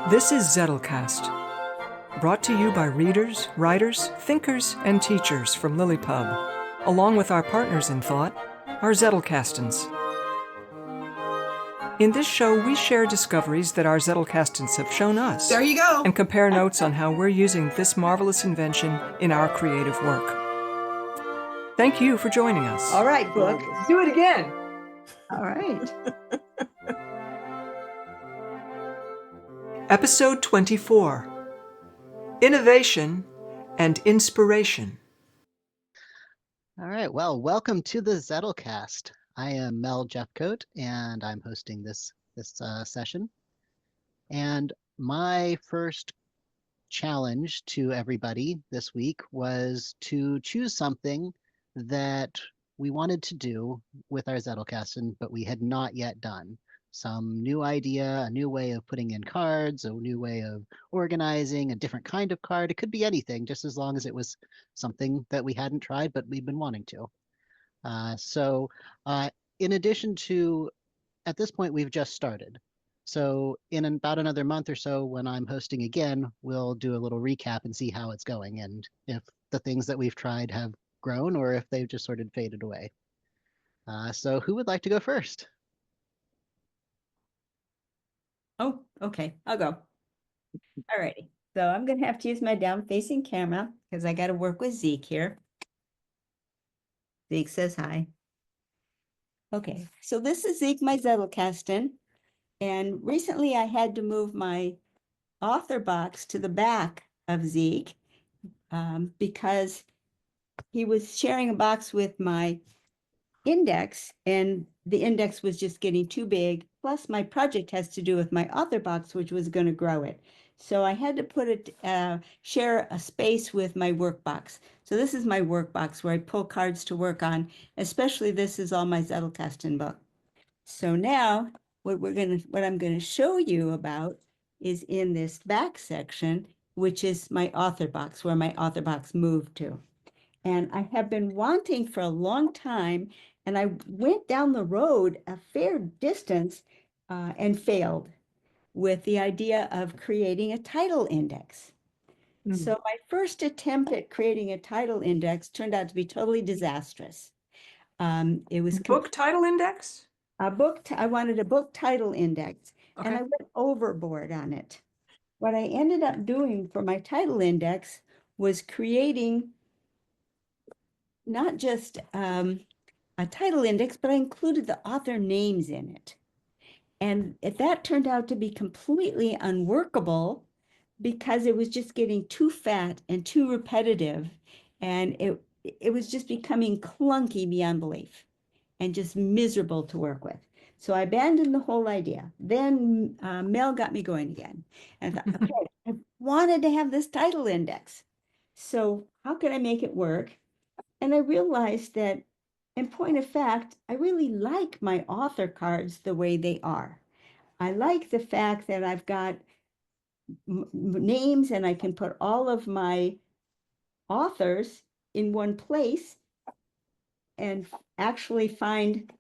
This is Zettelcast, brought to you by readers, writers, thinkers, and teachers from Lillipub, along with our partners in thought, our Zettelkastens. In this show, we share discoveries that our Zettelkastens have shown us. There you go. And compare notes on how we're using this marvelous invention in our creative work. Thank you for joining us. All right, book. Let's do it again. All right. Episode 24, Innovation and Inspiration. All right, well, welcome to the Zettelcast. I am Mel Jeffcoat, and I'm hosting this session. And my first challenge to everybody this week was to choose something that we wanted to do with our Zettelkasten, but we had not yet done. Some new idea, a new way of putting in cards, a new way of organizing, a different kind of card. It could be anything, just as long as it was something that we hadn't tried, but we've been wanting to. In addition to, at this point, we've just started. So in about another month or so, when I'm hosting again, we'll do a little recap and see how it's going and if the things that we've tried have grown or if they've just sort of faded away. So who would like to go first? Oh, okay. I'll go. All righty. So I'm going to have to use my down-facing camera because I got to work with Zeke here. Zeke says hi. Okay, so this is Zeke, my Zettelkasten. And recently I had to move my author box to the back of Zeke because he was sharing a box with my index and the index was just getting too big. Plus my project has to do with my author box, which was going to grow it. So I had to put it, share a space with my workbox. So this is my workbox where I pull cards to work on, especially this is all my Zettelkasten book. So now what I'm going to show you about is in this back section, which is my author box, where my author box moved to. And I have been wanting for a long time, and I went down the road a fair distance and failed with the idea of creating a title index. So my first attempt at creating a title index turned out to be totally disastrous. It was Book title index? I wanted a book title index, Okay. and I went overboard on it. What I ended up doing for my title index was creating not just a title index, but I included the author names in it. And that turned out to be completely unworkable because it was just getting too fat and too repetitive. And it was just becoming clunky beyond belief and just miserable to work with. So I abandoned the whole idea. Then Mel got me going again. And I thought, okay, I wanted to have this title index. So how could I make it work? And I realized that, in point of fact, I really like my author cards the way they are. I like the fact that I've got names and I can put all of my authors in one place and actually find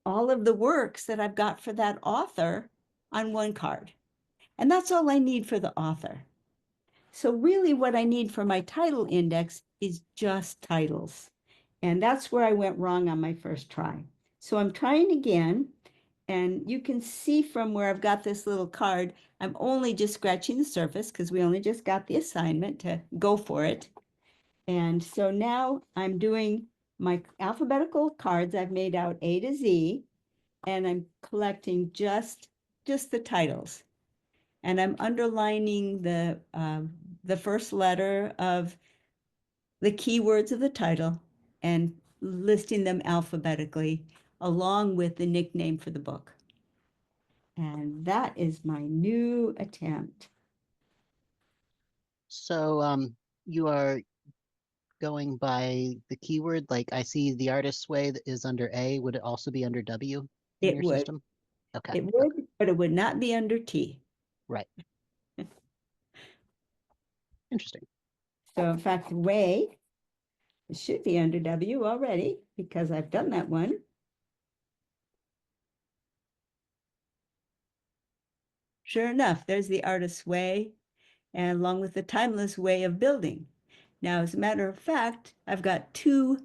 all of the works that I've got for that author on one card. And that's all I need for the author. So really what I need for my title index is just titles. And that's where I went wrong on my first try. So I'm trying again, and you can see from where I've got this little card, I'm only just scratching the surface because we only just got the assignment to go for it. And so now I'm doing my alphabetical cards. I've made out A to Z, and I'm collecting just the titles. And I'm underlining the first letter of the keywords of the title and listing them alphabetically along with the nickname for the book. And that is my new attempt. So you are going by the keyword, like I see the Artist's Way that is under A. Would it also be under W in your would. system? Okay. It would, but it would not be under T. Right. Interesting. So in fact, way, it should be under W already because I've done that one. Sure enough, there's the artist's way, and along with the timeless way of building. Now, as a matter of fact, I've got two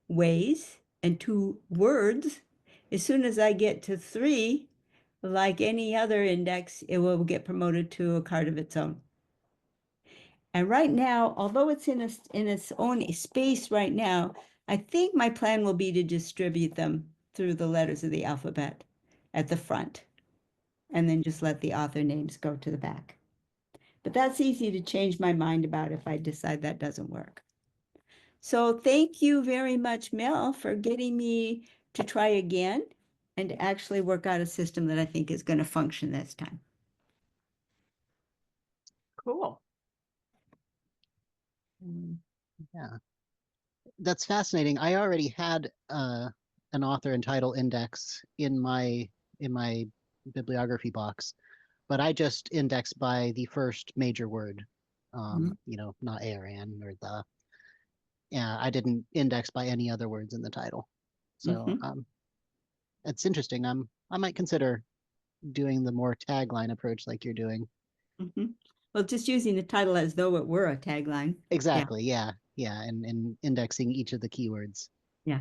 ways and two words. As soon as I get to three, like any other index, it will get promoted to a card of its own. And right now, although it's in its own space right now, I think my plan will be to distribute them through the letters of the alphabet at the front, and then just let the author names go to the back. But that's easy to change my mind about if I decide that doesn't work. So thank you very much, Mel, for getting me to try again and to actually work out a system that I think is going to function this time. Cool. Yeah, that's fascinating. I already had an author and title index in my bibliography box, but I just indexed by the first major word. You know, not Aran or the. Yeah, I didn't index by any other words in the title. So it's interesting. I might consider doing the more tagline approach like you're doing. Well, just using the title as though it were a tagline. Exactly. Yeah. And indexing each of the keywords. Yeah.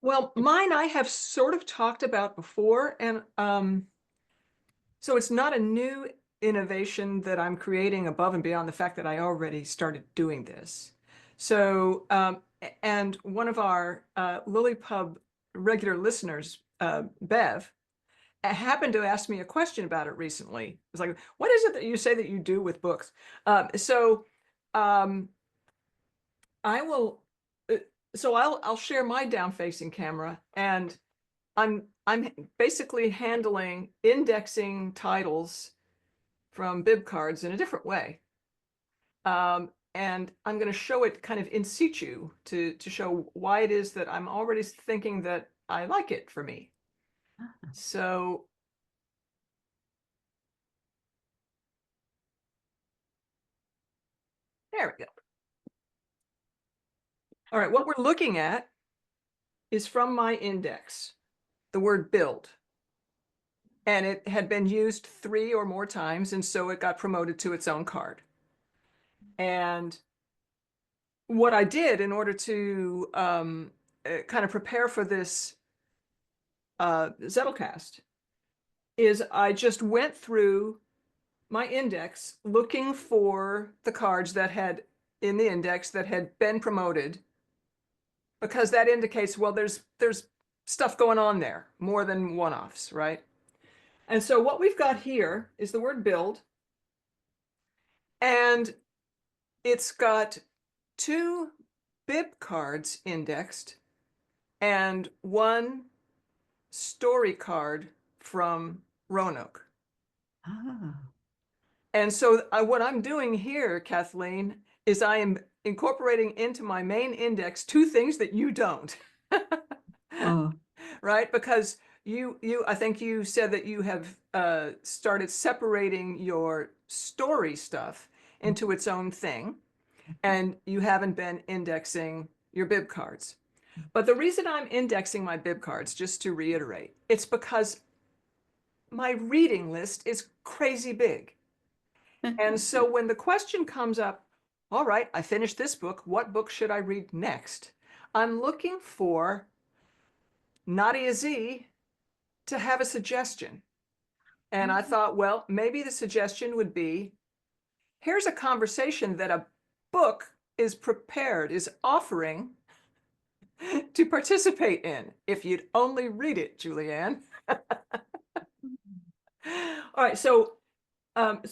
Well, mine I have sort of talked about before, and so it's not a new innovation that I'm creating above and beyond the fact that I already started doing this. So, and one of our Lily Pub regular listeners, Bev, happened to ask me a question about it recently. It was like, what is it that you say that you do with books? I will, so I'll share my down-facing camera, and I'm basically handling indexing titles from bib cards in a different way. And I'm going to show it kind of in situ to show why it is that I'm already thinking that I like it for me. So there we go. All right, what we're looking at is from my index, the word build. And it had been used 3 or more times, and so it got promoted to its own card. And what I did in order to kind of prepare for this Zettelcast is I just went through my index looking for the cards that had in the index that had been promoted, because that indicates, well, there's stuff going on there, more than one-offs, right? And so what we've got here is the word build, and it's got 2 bib cards indexed and 1 story card from Roanoke. And so what I'm doing here, Kathleen, is I am incorporating into my main index 2 things that you don't. Right? Because I think you said that you have started separating your story stuff into its own thing, and you haven't been indexing your bib cards. But the reason I'm indexing my bib cards, just to reiterate, it's because my reading list is crazy big. And so when the question comes up, all right, I finished this book, what book should I read next? I'm looking for Nadia Z to have a suggestion. And I thought, well, maybe the suggestion would be, here's a conversation that a book is offering to participate in, if you'd only read it, Julianne. All right, so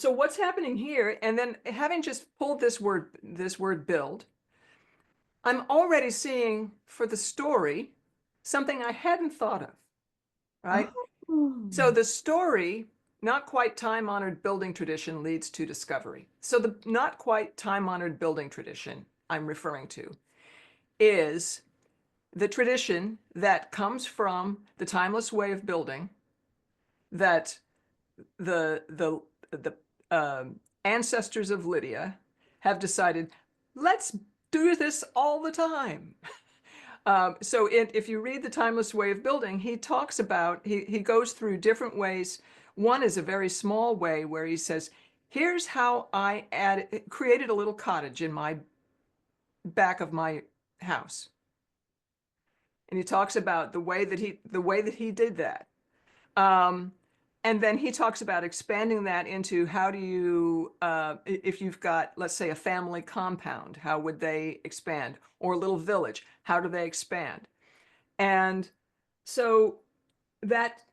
what's happening here, and then having just pulled this word build, I'm already seeing for the story something I hadn't thought of, right? So the story, not quite time-honored building tradition leads to discovery. So the not quite time-honored building tradition I'm referring to is the tradition that comes from the timeless way of building, that the ancestors of Lydia have decided, let's do this all the time. So if you read The Timeless Way of Building, he talks about, he goes through different ways. One is a very small way where he says, here's how I created a little cottage in my back of my house. And he talks about the way that he did that. And then he talks about expanding that into how do you, if you've got, let's say, a family compound, how would they expand? Or a little village, how do they expand? And so that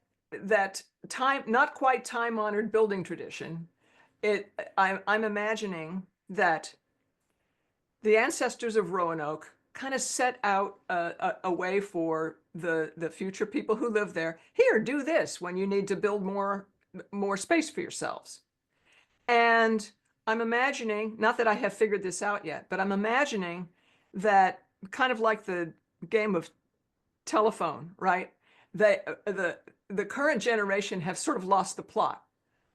time, not quite time-honored building tradition, I'm imagining that the ancestors of Roanoke kind of set out a way for the future people who live there. Here, do this when you need to build more space for yourselves. And I'm imagining, not that I have figured this out yet, but I'm imagining that kind of like the game of telephone, right? The current generation have sort of lost the plot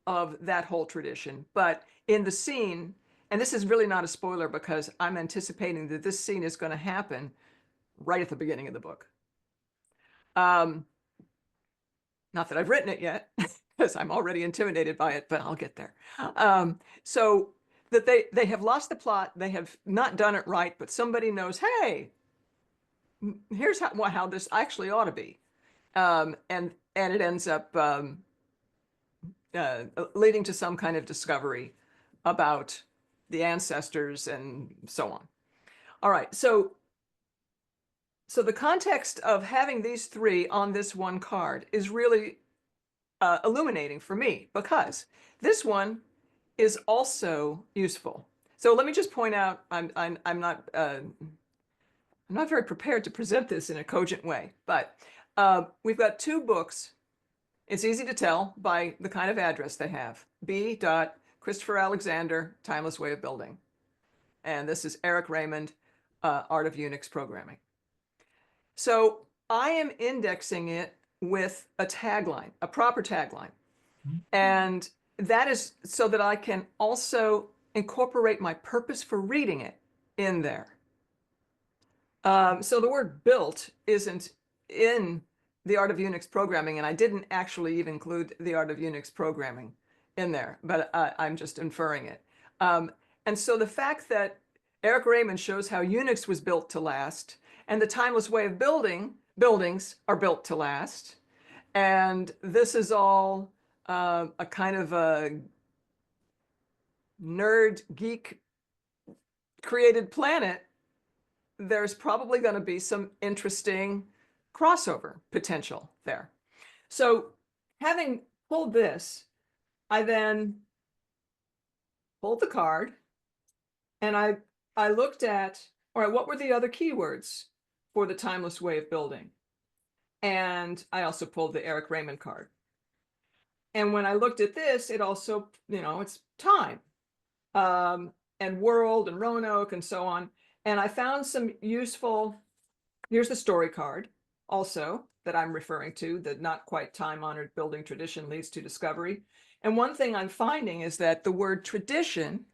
of that whole tradition, but in the scene, and this is really not a spoiler because I'm anticipating that this scene is going to happen right at the beginning of the book. Not that I've written it yet, because I'm already intimidated by it, but I'll get there. So that they have lost the plot, they have not done it right, but somebody knows, hey, here's how this actually ought to be. And it ends up leading to some kind of discovery about the ancestors and so on. All right, so the context of having these three on this one card is really illuminating for me because this one is also useful. So let me just point out, I'm not very prepared to present this in a cogent way, but we've got two books. It's easy to tell by the kind of address they have. B. Christopher Alexander, Timeless Way of Building. And this is Eric Raymond, Art of Unix Programming. So I am indexing it with a tagline, a proper tagline. And that is so that I can also incorporate my purpose for reading it in there. So the word built isn't in the Art of Unix Programming, and I didn't actually even include the Art of Unix Programming in there, but I'm just inferring it. And so the fact that Eric Raymond shows how Unix was built to last, and the Timeless Way of buildings are built to last, and this is all a kind of a nerd geek created planet, there's probably going to be some interesting crossover potential there. So having pulled this, I then pulled the card and I looked at, all right, what were the other keywords for the Timeless Way of Building? And I also pulled the Eric Raymond card. And when I looked at this, it also, it's time and world and Roanoke and so on. And I found some useful, here's the story card also that I'm referring to, the not quite time-honored building tradition leads to discovery. And one thing I'm finding is that the word tradition,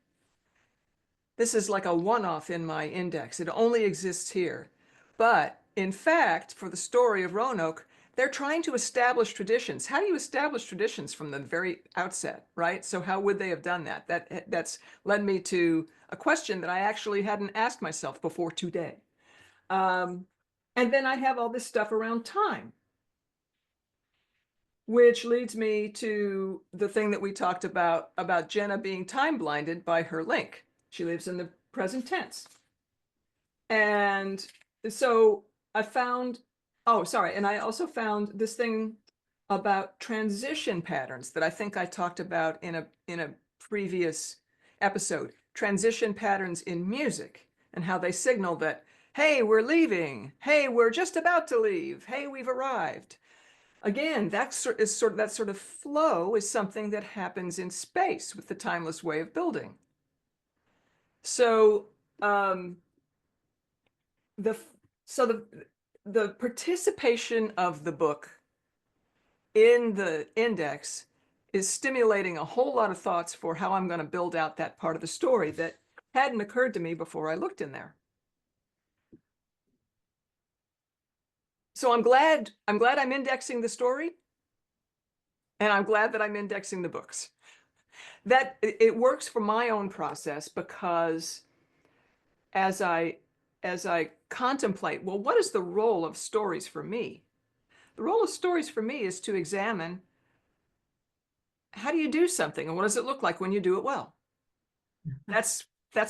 this is like a one-off in my index. It only exists here. But in fact, for the story of Roanoke, they're trying to establish traditions. How do you establish traditions from the very outset, right? So how would they have done that? That's led me to a question that I actually hadn't asked myself before today. And then I have all this stuff around time, which leads me to the thing that we talked about Jenna being time blinded by her link. She lives in the present tense. And so I found, and I also found this thing about transition patterns that I think I talked about in a previous episode. Transition patterns in music and how they signal that, hey, we're leaving. Hey, we're just about to leave. Hey, we've arrived. Again, that sort of flow is something that happens in space with the Timeless Way of Building. So the participation of the book in the index is stimulating a whole lot of thoughts for how I'm going to build out that part of the story that hadn't occurred to me before I looked in there. So I'm glad I'm indexing the story, and I'm glad that I'm indexing the books. That it works for my own process, because as I contemplate, well, what is the role of stories for me? The role of stories for me is to examine, how do you do something, and what does it look like when you do it well? That's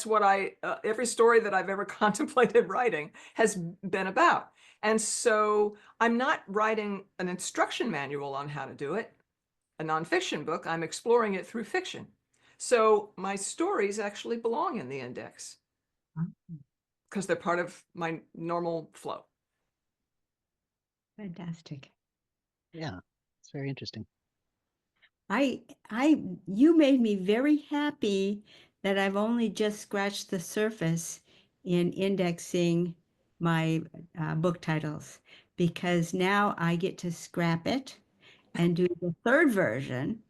what every story that I've ever contemplated writing has been about. And so I'm not writing an instruction manual on how to do it, a nonfiction book. I'm exploring it through fiction. So my stories actually belong in the index because they're part of my normal flow. Fantastic. Yeah, it's very interesting. You made me very happy that I've only just scratched the surface in indexing my book titles, because now I get to scrap it and do the third version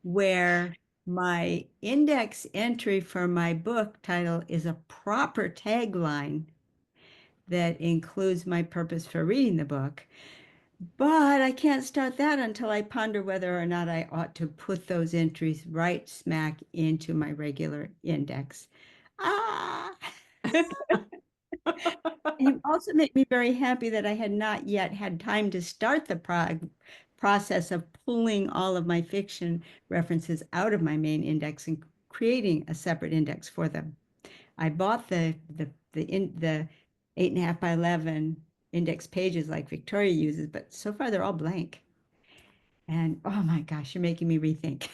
where my index entry for my book title is a proper tagline that includes my purpose for reading the book. But I can't start that until I ponder whether or not I ought to put those entries right smack into my regular index. Ah! It also made me very happy that I had not yet had time to start the process of pulling all of my fiction references out of my main index and creating a separate index for them. I bought the 8.5 by 11 index pages like Victoria uses, but so far they're all blank. And oh my gosh, you're making me rethink.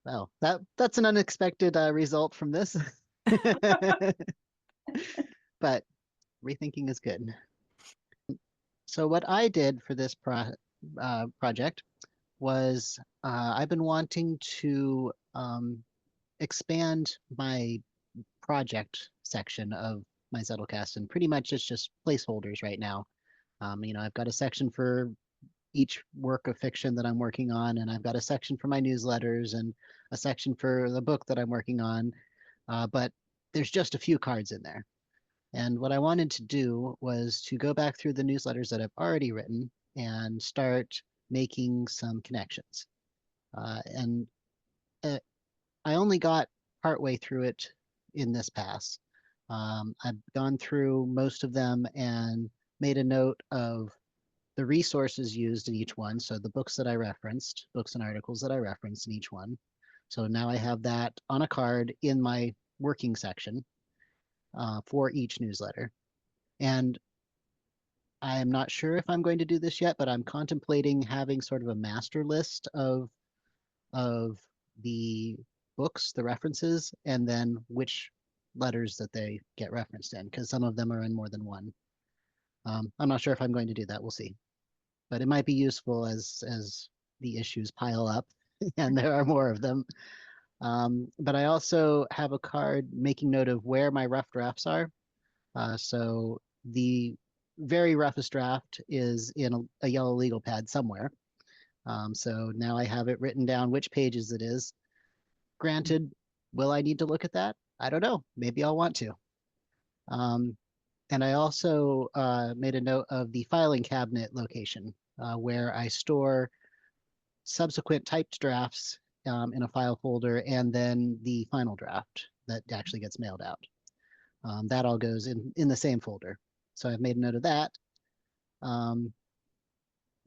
Well, that's an unexpected result from this. But rethinking is good. So what I did for this project was I've been wanting to expand my project section of my Zettelcast, and pretty much it's just placeholders right now. I've got a section for each work of fiction that I'm working on, and I've got a section for my newsletters and a section for the book that I'm working on. But there's just a few cards in there. And what I wanted to do was to go back through the newsletters that I've already written and start making some connections. And I only got partway through it in this pass. I've gone through most of them and made a note of the resources used in each one. So the books that I referenced, books and articles that I referenced in each one. So now I have that on a card in my working section for each newsletter. And I am not sure if I'm going to do this yet, but I'm contemplating having sort of a master list of the books, the references, and then which letters that they get referenced in, because some of them are in more than one. I'm not sure if I'm going to do that. We'll see. But it might be useful as the issues pile up and there are more of them. But I also have a card making note of where my rough drafts are. So the very roughest draft is in a yellow legal pad somewhere. So now I have it written down which pages it is. Granted, will I need to look at that? I don't know. Maybe I'll want to. And I also made a note of the filing cabinet location where I store subsequent typed drafts in a file folder, and then the final draft that actually gets mailed out. That all goes in the same folder. So I've made a note of that.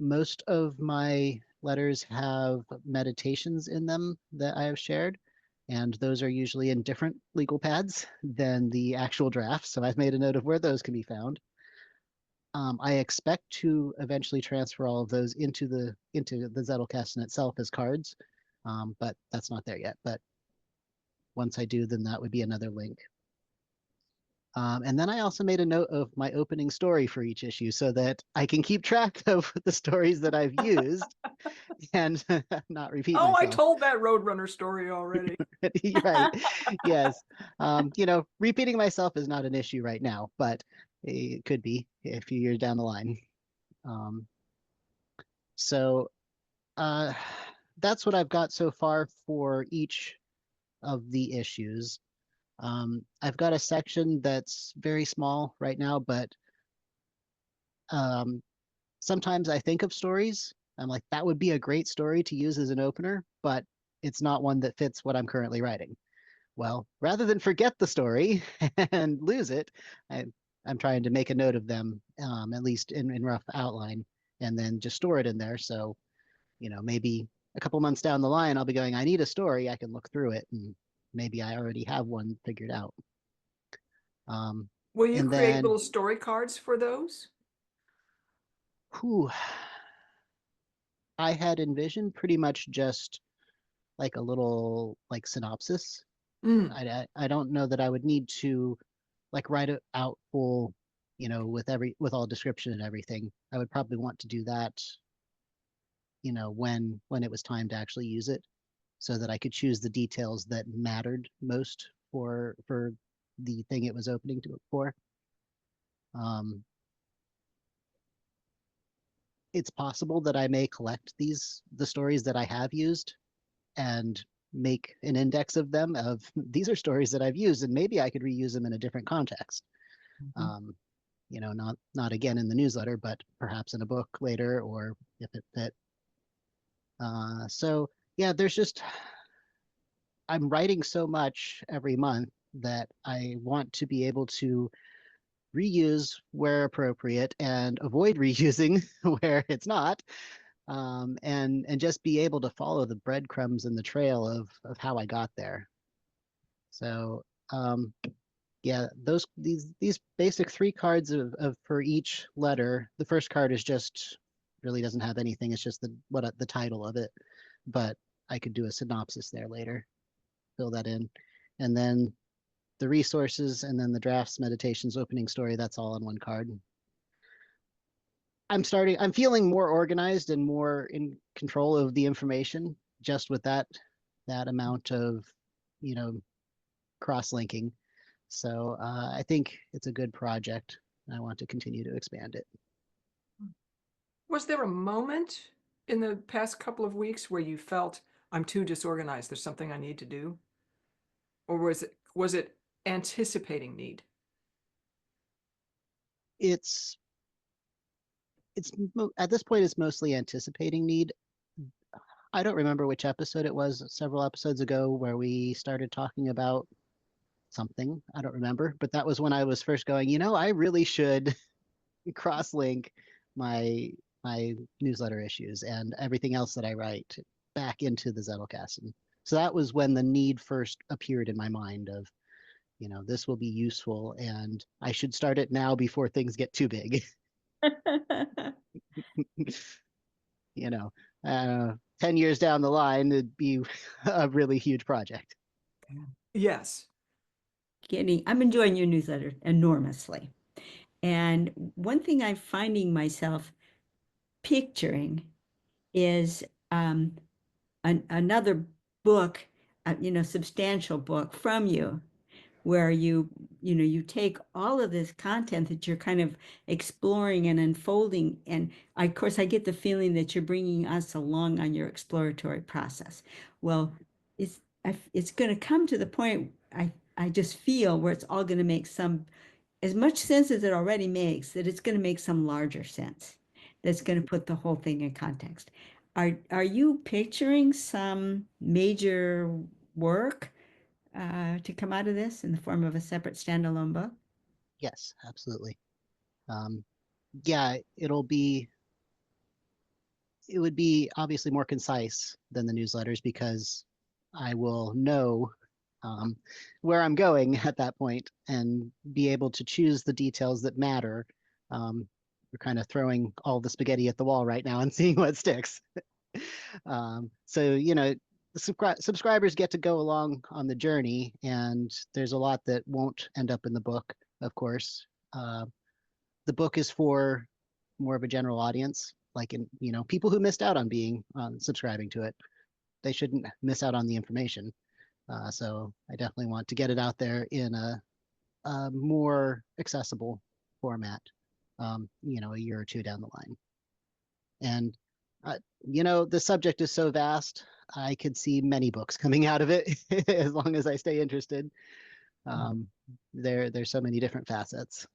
Most of my letters have meditations in them that I have shared, and those are usually in different legal pads than the actual draft. So I've made a note of where those can be found. I expect to eventually transfer all of those into the Zettelkasten itself as cards, but that's not there yet. But once I do, then that would be another link. And then I also made a note of my opening story for each issue so that I can keep track of the stories that I've used and not repeat Oh, I myself. told that Roadrunner story already. Right. Yes. Repeating myself is not an issue right now, but it could be a few years down the line. So that's what I've got so far for each of the issues. I've got a section that's very small right now, but um, sometimes I think of stories. I'm like, that would be a great story to use as an opener, but it's not one that fits what I'm currently writing. Well, rather than forget the story and lose it, I'm trying to make a note of them, at least in rough outline, and then just store it in there. So, maybe a couple months down the line, I'll be going, I need a story. I can look through it, and maybe I already have one figured out. Um, Will you and create then, little story cards for those? whew, I had envisioned pretty much just like a little like synopsis. Mm. I don't know that I would need to like write it out full, with all description and everything. I would probably want to do that, when it was time to actually use it, so that I could choose the details that mattered most for the thing it was opening to for. Um, it's possible that I may collect the stories that I have used and make an index of them of these are stories that I've used and maybe I could reuse them in a different context. Um, not again in the newsletter, but perhaps in a book later or if it fit. So yeah, I'm writing so much every month that I want to be able to reuse where appropriate and avoid reusing where it's not, and just be able to follow the breadcrumbs and the trail of how I got there. So yeah, these basic 3 cards of for each letter. The first card is just really doesn't have anything. It's just the title of it, but I could do a synopsis there later, fill that in, and then the resources, and then the drafts, meditations, opening story. That's all on one card. I'm feeling more organized and more in control of the information just with that amount of, you know, cross-linking. So I think it's a good project. I want to continue to expand it. Was there a moment in the past couple of weeks where you felt I'm too disorganized, there's something I need to do? Or was it anticipating need? It's at this point it's mostly anticipating need. I don't remember which episode it was several episodes ago where we started talking about something. I don't remember, but that was when I was first going, I really should cross-link my my newsletter issues and everything else that I write back into the Zettelkasten. So that was when the need first appeared in my mind of, this will be useful and I should start it now before things get too big. you know, 10 years down the line, it'd be a really huge project. Yes. Kitty, I'm enjoying your newsletter enormously. And one thing I'm finding myself picturing is another book, substantial book from you, where you take all of this content that you're kind of exploring and unfolding. And of course, I get the feeling that you're bringing us along on your exploratory process. Well, it's going to come to the point I just feel where it's all going to make as much sense as it already makes, that it's going to make some larger sense that's going to put the whole thing in context. Are you picturing some major work to come out of this in the form of a separate standalone book? Yes, absolutely. Um, yeah, it would be obviously more concise than the newsletters because I will know um, where I'm going at that point and be able to choose the details that matter. We're kind of throwing all the spaghetti at the wall right now and seeing what sticks. So, the subscribers get to go along on the journey, and there's a lot that won't end up in the book, of course. The book is for more of a general audience, like people who missed out on being on subscribing to it. They shouldn't miss out on the information. So I definitely want to get it out there in a more accessible format, a year or two down the line. And The subject is so vast. I could see many books coming out of it as long as I stay interested. Um, there's so many different facets.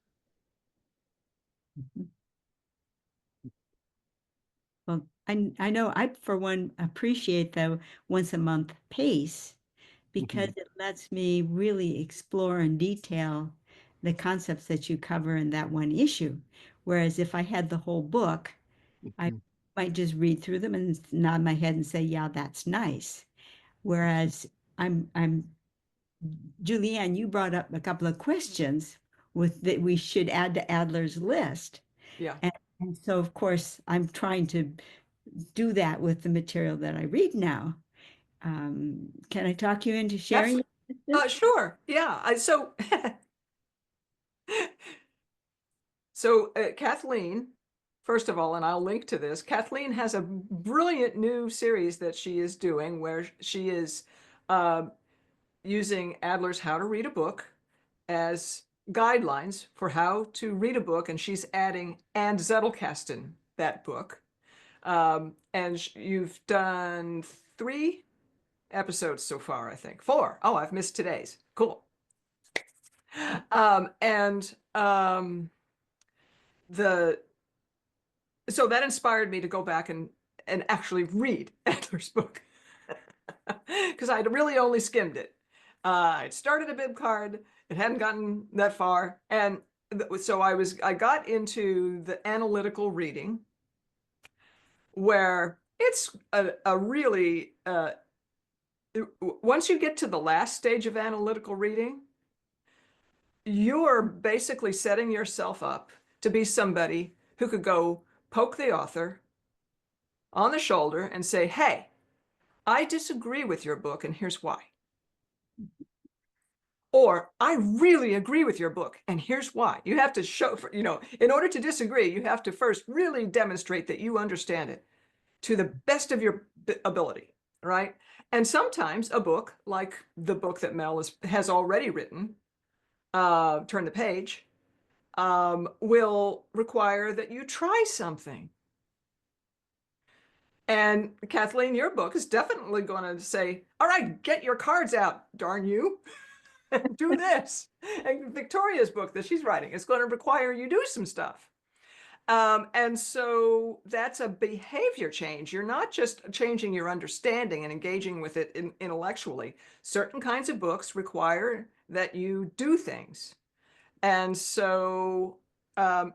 Well, I know I, for one, appreciate the once a month pace because Mhm, it lets me really explore in detail the concepts that you cover in that one issue. Whereas if I had the whole book, I mhm, might just read through them and nod my head and say, yeah, that's nice. Whereas I'm Julianne, you brought up a couple of questions with that we should add to Adler's list. Yeah. And so, of course, I'm trying to do that with the material that I read now. Can I talk you into sharing? Absolutely. Sure. Yeah. Kathleen, first of all, and I'll link to this, Kathleen has a brilliant new series that she is doing where she is uh, using Adler's How to Read a Book as guidelines for how to read a book, and she's adding and Zettelkasten, that book. And you've done 3 episodes so far, I think. 4. Oh, I've missed today's. Cool. And the so that inspired me to go back and actually read Adler's book because I'd really only skimmed it. I'd started a bib card, it hadn't gotten that far, and so I got into the analytical reading, where it's a really once you get to the last stage of analytical reading, you're basically setting yourself up to be somebody who could go poke the author on the shoulder and say, hey, I disagree with your book, and here's why. Or I really agree with your book, and here's why. You have to show, in order to disagree, you have to first really demonstrate that you understand it to the best of your ability, right? And sometimes a book, like the book that Mel has already written, Turn the Page, will require that you try something. And Kathleen, your book is definitely going to say, all right, get your cards out, darn you, and do this. And Victoria's book that she's writing is going to require you do some stuff. And so that's a behavior change. You're not just changing your understanding and engaging with it intellectually. Certain kinds of books require that you do things. And so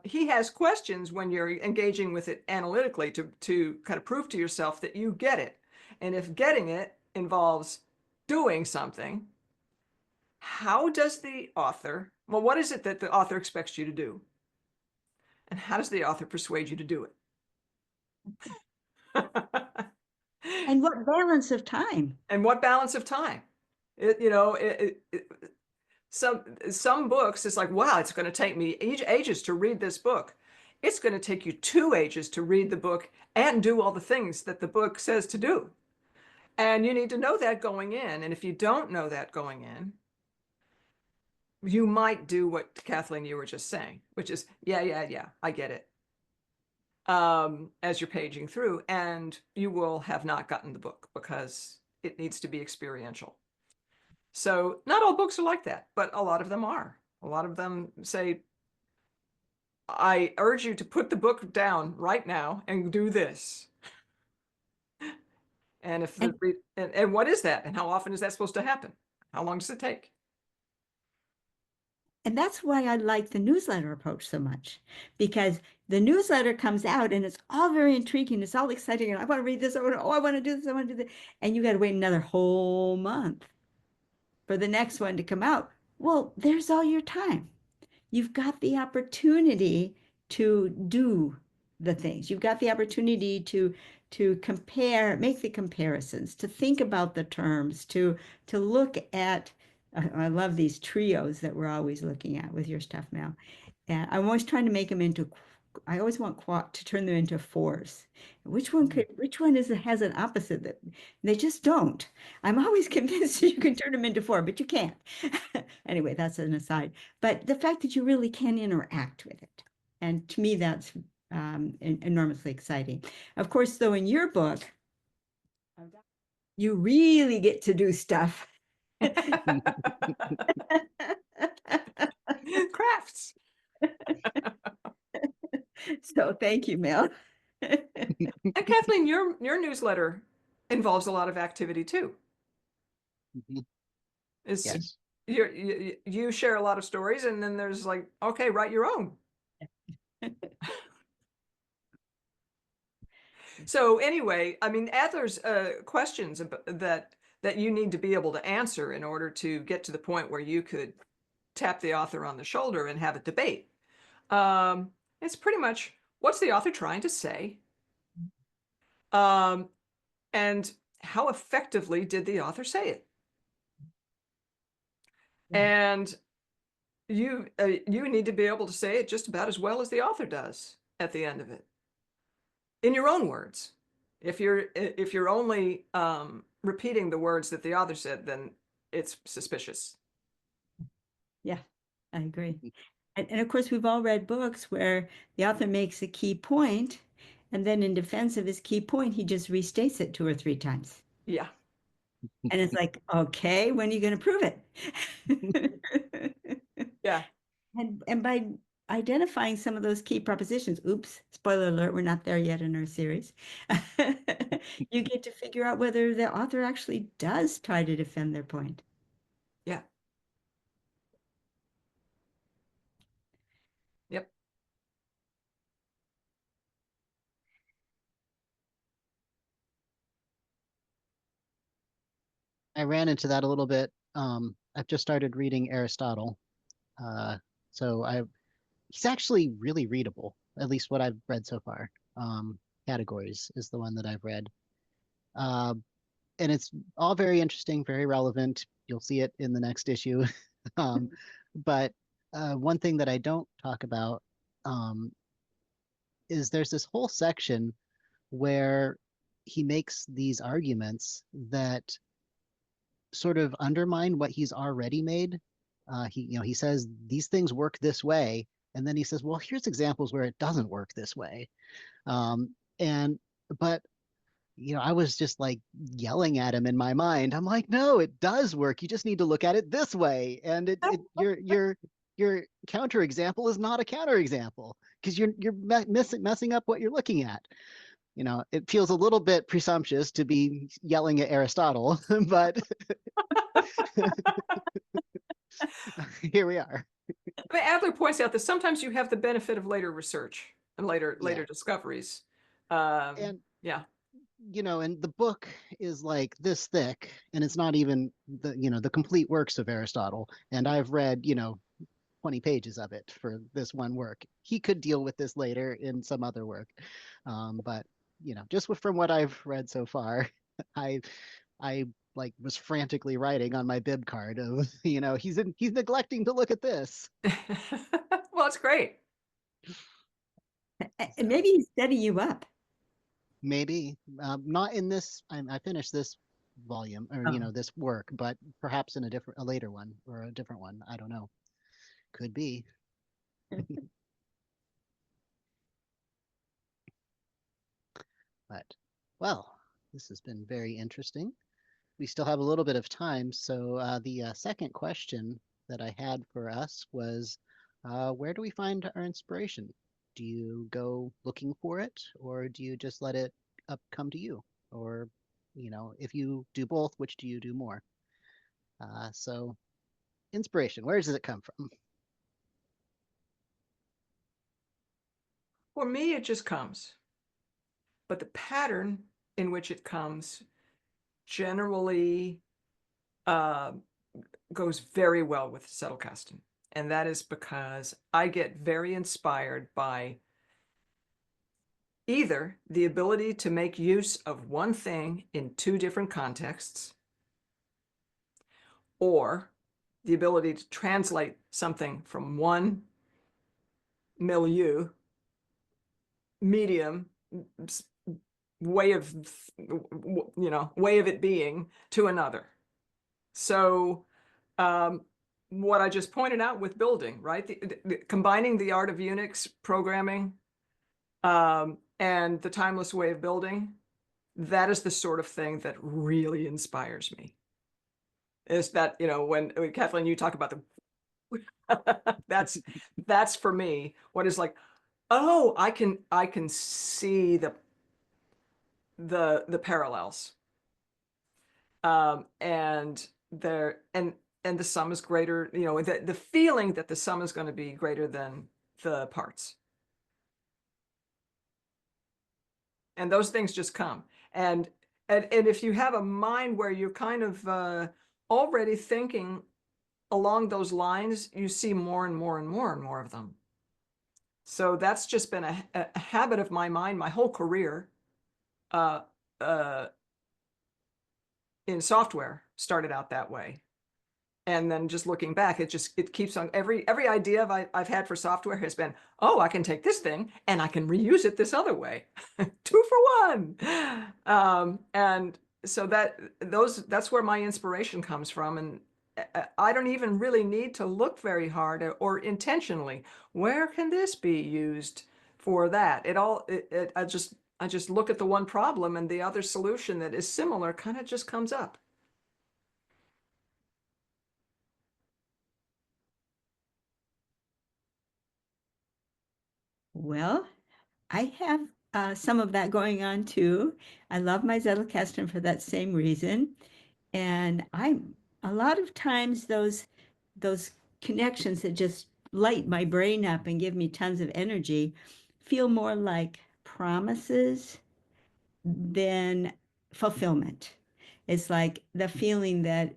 he has questions when you're engaging with it analytically to kind of prove to yourself that you get it. And if getting it involves doing something, how does the author, well, what is it that the author expects you to do? And how does the author persuade you to do it? And what balance of time? And what balance of time? Some books, it's like, wow, it's going to take me ages to read this book. It's going to take you 2 ages to read the book and do all the things that the book says to do. And you need to know that going in. And if you don't know that going in, you might do what Kathleen, you were just saying, which is, yeah, I get it. As you're paging through, and you will have not gotten the book because it needs to be experiential. So not all books are like that, but a lot of them are. A lot of them say, I urge you to put the book down right now and do this. And if the and what is that? And how often is that supposed to happen? How long does it take? And that's why I like the newsletter approach so much, because the newsletter comes out and it's all very intriguing. It's all exciting. And I want to read this. I want to do this. I want to do this. And you got to wait another whole month for the next one to come out. Well, there's all your time. You've got the opportunity to do the things. You've got the opportunity to compare, make the comparisons, to think about the terms, to look at. I love these trios that we're always looking at with your stuff, Mel. And I'm always trying to make them into. I always want to turn them into 4s. Which one has an opposite that they just don't? I'm always convinced you can turn them into 4, but you can't. Anyway, that's an aside. But the fact that you really can interact with it. And to me, that's enormously exciting. Of course, though, in your book, you really get to do stuff. Crafts. So thank you, Mel. And Kathleen, your newsletter involves a lot of activity too. Mhm. Is Yes. you share a lot of stories, and then there's like, okay, write your own. So anyway, I mean, Adler's questions that you need to be able to answer in order to get to the point where you could tap the author on the shoulder and have a debate. It's pretty much, what's the author trying to say? And how effectively did the author say it? And you need to be able to say it just about as well as the author does at the end of it, in your own words. If you're only repeating the words that the author said, then it's suspicious. Yeah, I agree. And of course, we've all read books where the author makes a key point, and then in defense of his key point, he just restates it 2 or 3 times. Yeah. And it's like, okay, when are you going to prove it? Yeah. And by identifying some of those key propositions, oops, spoiler alert, we're not there yet in our series. You get to figure out whether the author actually does try to defend their point. Yeah. Yep. I ran into that a little bit. I've just started reading Aristotle. Uh, so he's actually really readable, at least what I've read so far. Categories is the one that I've read. Uh, and it's all very interesting, very relevant. You'll see it in the next issue. um, but one thing that I don't talk about is there's this whole section where he makes these arguments that sort of undermine what he's already made. He says these things work this way, and then he says, well, here's examples where it doesn't work this way. And but I was just like yelling at him in my mind. I'm like, no, it does work. You just need to look at it this way. And your counterexample is not a counterexample because you're messing up what you're looking at. It feels a little bit presumptuous to be yelling at Aristotle, but here we are. I mean, Adler points out that sometimes you have the benefit of later research and later Yeah. discoveries. And Yeah. and the book is like this thick, and it's not even the complete works of Aristotle. And I've read 20 pages of it for this one work. He could deal with this later in some other work, but just from what I've read so far, I like was frantically writing on my bib card of he's neglecting to look at this. Well, it's great. And maybe he's setting you up. Maybe not in this. I finished this volume or this work, but perhaps in a later one or a different one. I don't know. Could be. But well, this has been very interesting. We still have a little bit of time, so the second question that I had for us was, where do we find our inspiration? Do you go looking for it, or do you just let it come to you? Or, if you do both, which do you do more? So, inspiration, where does it come from? For me, it just comes. But the pattern in which it comes generally goes very well with Zettelkasten. And that is because I get very inspired by either the ability to make use of one thing in 2 different contexts, or the ability to translate something from one milieu, medium, way of it being to another. So what I just pointed out with building, right? Combining the art of Unix programming and the timeless way of building, that is the sort of thing that really inspires me. Is that, when Kathleen, you talk about that's for me what is like, oh, I can see the parallels. And there and the sum is greater, the feeling that the sum is going to be greater than the parts. And those things just come. And if you have a mind where you're kind of already thinking along those lines, you see more and more and more and more of them. So that's just been a habit of my mind my whole career. Uh, uh, in software started out that way. And then just looking back, it keeps on, every idea I've had for software has been, oh, I can take this thing and I can reuse it this other way. 2 for 1. And so that's where my inspiration comes from. And I don't even really need to look very hard or intentionally, where can this be used for that? I just look at the one problem, and the other solution that is similar kind of just comes up. Well, I have some of that going on too. I love my Zettelkasten for that same reason. And a lot of times those connections that just light my brain up and give me tons of energy feel more like promises than fulfillment. It's like the feeling that,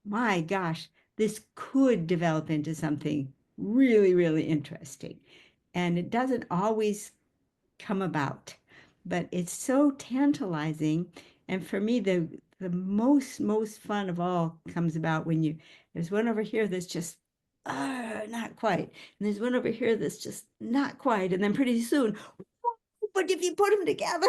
my gosh, this could develop into something really, really interesting. And it doesn't always come about, but it's so tantalizing. And for me, the most fun of all comes about when there's one over here that's just not quite, and there's one over here that's just not quite, and then pretty soon, but if you put them together,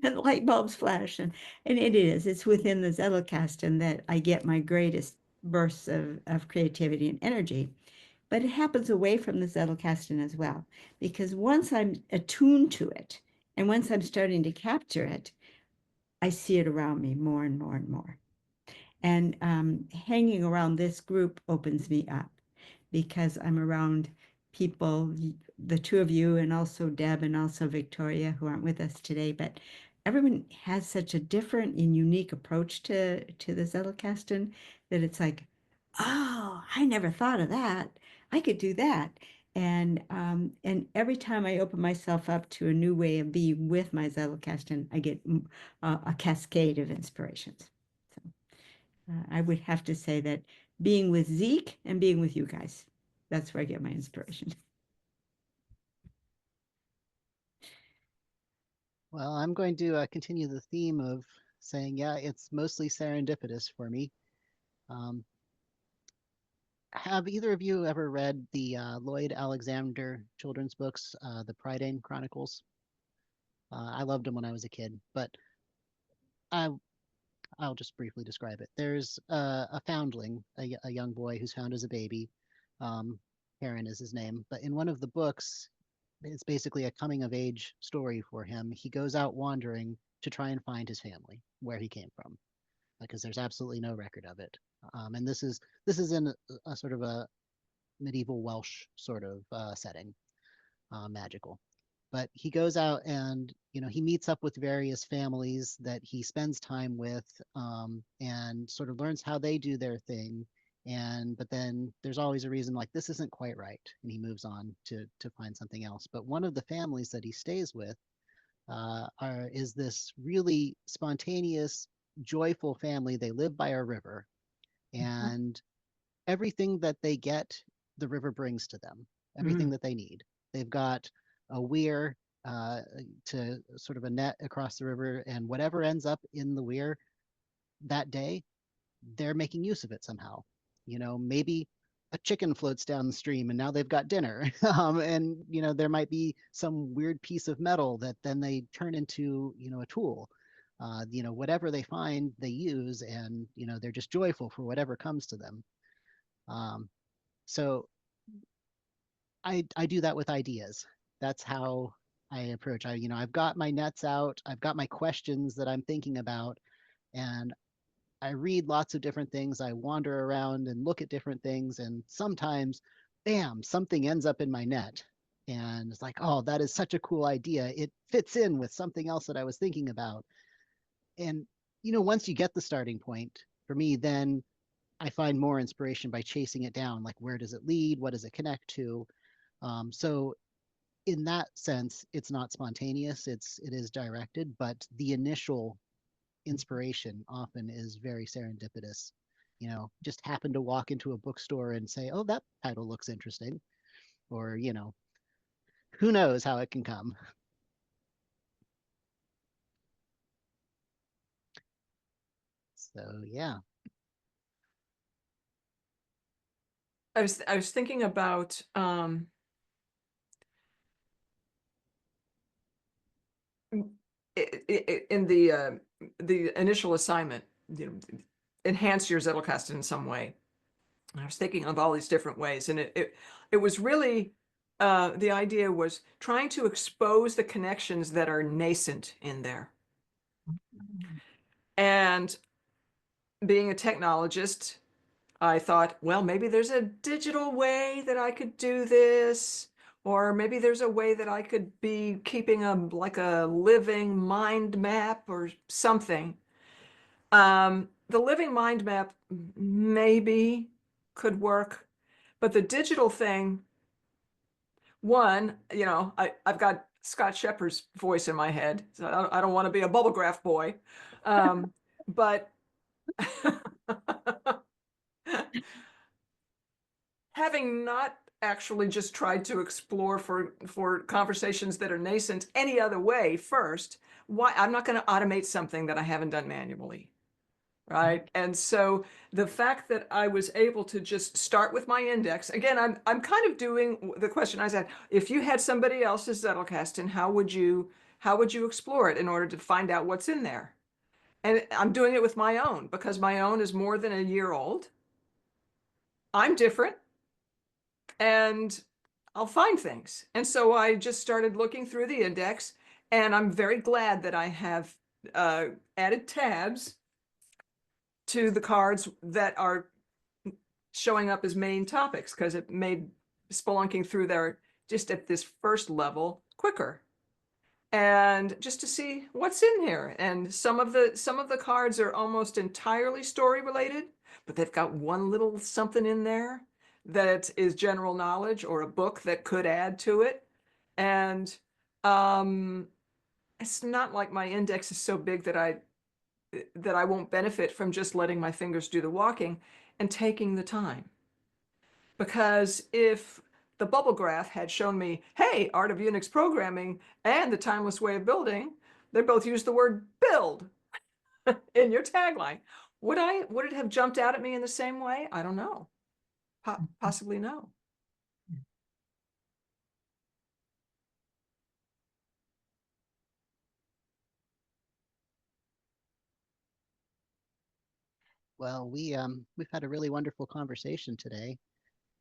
and light bulbs flash, and it's within the Zettelkasten that I get my greatest bursts of creativity and energy. But it happens away from the Zettelkasten as well, because once I'm attuned to it, and once I'm starting to capture it, I see it around me more and more and more. And hanging around this group opens me up, because I'm around people, the two of you, and also Deb and also Victoria, who aren't with us today, but everyone has such a different and unique approach to the Zettelkasten that it's like, oh, I never thought of that. I could do that. And every time I open myself up to a new way of being with my Zettelkasten, I get a cascade of inspirations. So I would have to say that being with Zeke and being with you guys, that's where I get my inspiration. Well, I'm going to continue the theme of saying, yeah, it's mostly serendipitous for me. Um, have either of you ever read the Lloyd Alexander children's books, the Prydain Chronicles? I loved them when I was a kid, but I, I'll just briefly describe it. There's a foundling, a young boy who's found as a baby. Um, Heron is his name, but in one of the books, it's basically a coming of age story for him. He goes out wandering to try and find his family, where he came from, because there's absolutely no record of it. And this is in a sort of a medieval Welsh sort of setting, magical. But he goes out and he meets up with various families that he spends time with, and sort of learns how they do their thing. And but then there's always a reason like this isn't quite right, and he moves on to find something else. But one of the families that he stays with is this really spontaneous, joyful family. They live by a river, and everything that they get, the river brings to them. Everything that they need. They've got a weir to sort of a net across the river, and whatever ends up in the weir that day, they're making use of it somehow. Maybe a chicken floats down the stream and now they've got dinner. And there might be some weird piece of metal that then they turn into a tool. Whatever they find, they use, and they're just joyful for whatever comes to them. So I do that with ideas. that's how I approach. I've got my nets out, I've got my questions that I'm thinking about, and I read lots of different things. I wander around and look at different things, and sometimes, bam, something ends up in my net. And it's like, oh, that is such a cool idea. It fits in with something else that I was thinking about. And, once you get the starting point, for me, then I find more inspiration by chasing it down. Like, where does it lead? What does it connect to? So in that sense, it's not spontaneous. It is directed, but the initial inspiration often is very serendipitous. Just happen to walk into a bookstore and say, oh, that title looks interesting. Or, who knows how it can come. So, yeah. I was thinking about in the initial assignment, enhance your Zettelkasten in some way. I was thinking of all these different ways, and it was really the idea was trying to expose the connections that are nascent in there. And being a technologist, I thought, well, maybe there's a digital way that I could do this, or maybe there's a way that I could be keeping like a living mind map or something. The living mind map maybe could work, but the digital thing, one, I've got Scott Shepherd's voice in my head, so I don't want to be a bubble graph boy. But having not actually just tried to explore for conversations that are nascent any other way first, why I'm not going to automate something that I haven't done manually. Right. And so the fact that I was able to just start with my index, again, I'm kind of doing the question I said, if you had somebody else's Zettelkasten, how would you explore it in order to find out what's in there? And I'm doing it with my own because my own is more than a year old. I'm different and I'll find things. And so I just started looking through the index, and I'm very glad that I have added tabs to the cards that are showing up as main topics, because it made spelunking through there just at this first level quicker, and just to see what's in here. And some of the cards are almost entirely story related, but they've got one little something in there that is general knowledge or a book that could add to it. And it's not like my index is so big that I won't benefit from just letting my fingers do the walking and taking the time. Because if the bubble graph had shown me, hey, Art of Unix Programming and The Timeless Way of Building, they both use the word build in your tagline. Would it have jumped out at me in the same way? I don't know. Possibly no. Well, we've had a really wonderful conversation today.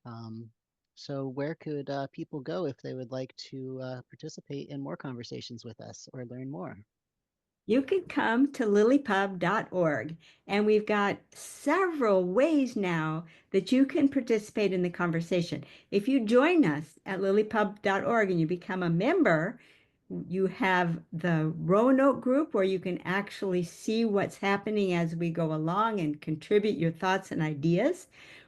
Um, so where could people go if they would like to participate in more conversations with us or learn more? You can come to lilypub.org, and we've got several ways now that you can participate in the conversation. If you join us at lilypub.org and you become a member, you have the Roanoke group where you can actually see what's happening as we go along and contribute your thoughts and ideas.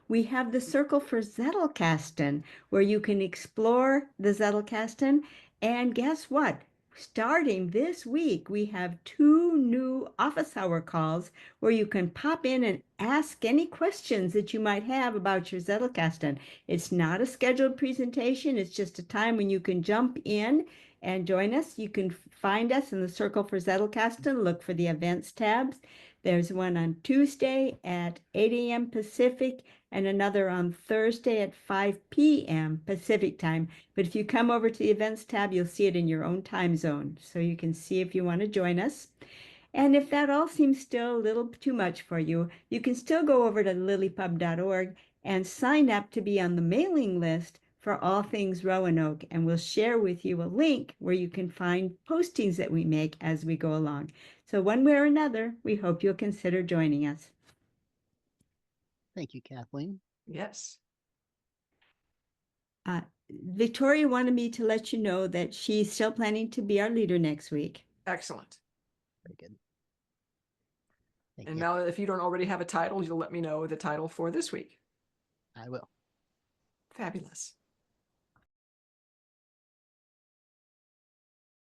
We have the Circle for Zettelkasten, where you can explore the Zettelkasten. And guess what? Starting this week, we have 2 new office hour calls where you can pop in and ask any questions that you might have about your Zettelkasten. It's not a scheduled presentation. It's just a time when you can jump in and join us. You can find us in the Circle for Zettelkasten. Look for the events tabs. There's one on Tuesday at 8 a.m. Pacific and another on Thursday at 5 p.m. Pacific time. But if you come over to the events tab, you'll see it in your own time zone. So you can see if you want to join us. And if that all seems still a little too much for you, you can still go over to lilypub.org and sign up to be on the mailing list for all things Roanoke, and we'll share with you a link where you can find postings that we make as we go along. So one way or another, we hope you'll consider joining us. Thank you, Kathleen. Yes. Victoria wanted me to let you know that she's still planning to be our leader next week. Excellent. Very good. Thank And you. now, if you don't already have a title, you'll let me know the title for this week. I will. Fabulous.